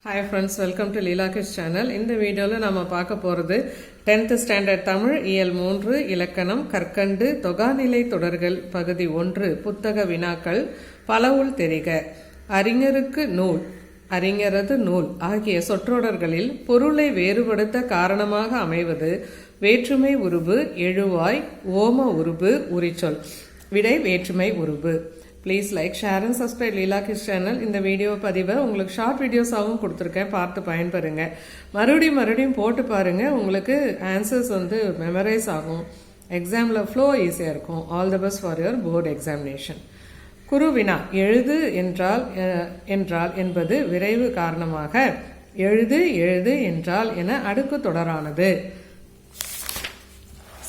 Hi friends, welcome to Leelakish channel. இந்த வீடியோல நாம பார்க்க போறது 10th ஸ்டாண்டர்ட் தமிழ் இயல் 3 இலக்கணம் கற்கண்டு தொகாநிலை தொடர்கள் பகுதி 1 புத்தக வினாக்கள் பலவுள் தெரிக. அறிஞருக்கு நூல், அறிஞரது நூல் ஆகிய சொற்றொடர்களில் பொருளை வேறுபடுத்த காரணமாக அமைவது வேற்றுமை உருபு, எழுவாய், ஓம உருபு, உரிச்சொல். விடை வேற்றுமை உருபு. Please like, share and subscribe லீலாகிஷ் சேனல். இந்த வீடியோ பதிவை உங்களுக்கு ஷார்ட் வீடியோஸாகவும் கொடுத்துருக்கேன், பார்த்து பயன்பெறுங்க. மறுபடியும் போட்டு பாருங்க, உங்களுக்கு ஆன்சர்ஸ் மெமரைஸ் ஆகும், எக்ஸாமில் ஃப்ளோ ஈஸியாக இருக்கும். All the best for your board examination. குருவினா, எழுது என்றால் என்பது விரைவு காரணமாக எழுது என்றால் என அடுக்கு தொடரானது.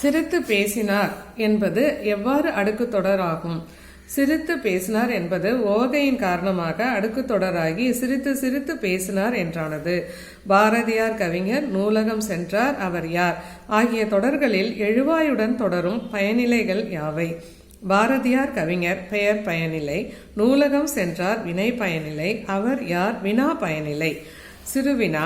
சிரித்து பேசினார் என்பது எவ்வாறு அடுக்கு தொடராகும்? சிரித்து பேசினார் என்பது ஓகையின் காரணமாக அடுக்கு தொடராகி சிரித்து பேசினார் என்றானது. பாரதியார் கவிஞர், நூலகம் சென்றார், அவர் யார் ஆகிய தொடர்களில் எழுவாயுடன் தொடரும் பயனிலைகள் யாவை? பாரதியார் கவிஞர் பெயர் பயனிலை, நூலகம் சென்றார் வினை பயனிலை, அவர் யார் வினா பயனிலை. சிறுவினா,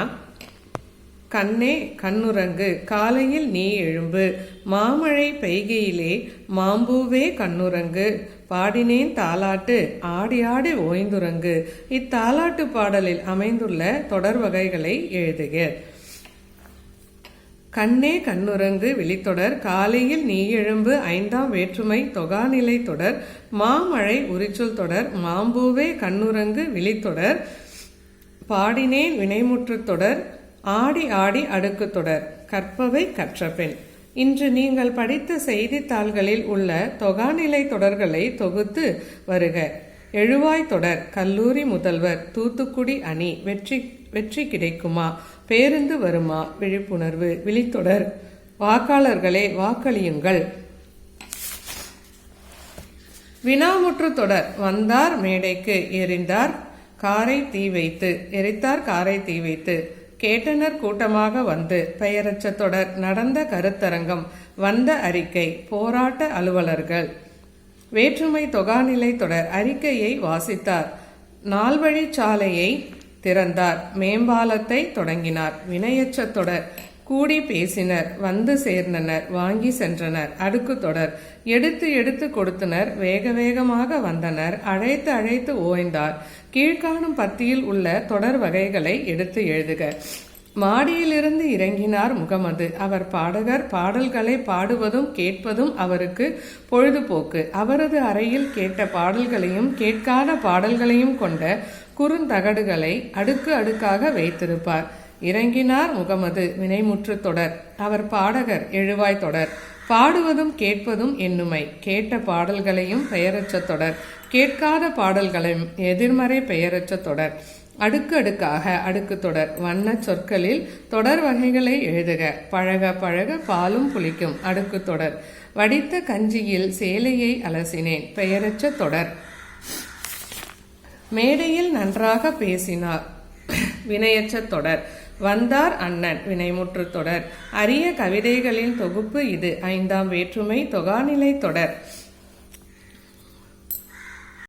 கண்ணே கண்ணுறங்கு, காலையில் நீ எழும்பு, மாமழை பெய்கையிலே மாம்பூவே கண்ணுறங்கு, பாடினேன் தாலாட்டு, ஆடி ஆடி ஓய்ந்துறங்கு. இத்தாலாட்டு பாடலில் அமைந்துள்ள தொடர் வகைகளை எழுதுக. கண்ணே கண்ணுறங்கு விழித்தொடர், காலையில் நீ எழும்பு ஐந்தாம் வேற்றுமை தொகாநிலை தொடர், மாமழை உரிச்சொல் தொடர், மாம்பூவே கண்ணுறங்கு விழித்தொடர், பாடினேன் வினைமுற்று தொடர், ஆடி ஆடி அடுக்கு தொடர். கற்பவை கற்றபின். இன்று நீங்கள் படித்த செய்தித்தாள்களில் உள்ள தொகாநிலை தொடர்களை தொகுத்து வருக. எழுவாய் தொடர், கல்லூரி முதல்வர், தூத்துக்குடி அணி, வெற்றி கிடைக்குமா, பேருந்து வருமா, விழிப்புணர்வு. விழித்தொடர், வாக்காளர்களே வாக்களியுங்கள். வினாமுற்று தொடர், வந்தார் மேடைக்கு, எரித்தார் காரை தீ வைத்து, கேட்டனர் கூட்டமாக வந்து. பெயரச்ச தொடர், நடந்த கருத்தரங்கம், வந்த அறிக்கை, போராட்ட அலுவலர்கள். வேற்றுமை தொகாநிலை தொடர், அறிக்கையை வாசித்தார், நால்வழிச்சாலையை திறந்தார், மேம்பாலத்தை தொடங்கினார். வினையச்ச தொடர், கூடி பேசினர், வந்து சேர்ந்தனர், வாங்கி சென்றனர். அடுக்கு தொடர், எடுத்து கொடுத்தனர், வேகமாக வந்தனர், அழைத்து ஓய்ந்தார். கீழ்காணும் பத்தியில் உள்ள தொடர் வகைகளை எடுத்து எழுதுக. மாடியிலிருந்து இறங்கினார் முகமது, அவர் பாடகர், பாடல்களை பாடுவதும் கேட்பதும் அவருக்கு பொழுதுபோக்கு. அவரது அறையில் கேட்ட பாடல்களையும் கேட்காத பாடல்களையும் கொண்ட குறுந்தகடுகளை அடுக்காக வைத்திருப்பார். இறங்கினார் முகமது வினைமுற்று தொடர், அவர் பாடகர் எழுவாய் தொடர், பாடுவதும் கேட்பதும் எண்ணுமை, கேட்ட பாடல்களையும் பெயரச்ச தொடர், கேட்காத பாடல்களையும் எதிர்மறை பெயரச்ச தொடர். அடுக்காக அடுக்கு தொடர். வண்ண சொற்களில் தொடர் வகைகளை எழுதுக. பழக பாலும் புளிக்கும், அடுக்கு தொடர். வடித்த கஞ்சியில் சேலையை அலசினேன், பெயரச்ச தொடர். மேடையில் நன்றாக பேசினார், வினையச்ச தொடர். வந்தார் அண்ணன், வினைமுற்று தொடர். அரிய கவிதைகளின் தொகுப்பு இது, ஐந்தாம் வேற்றுமை தொகாநிலை தொடர்.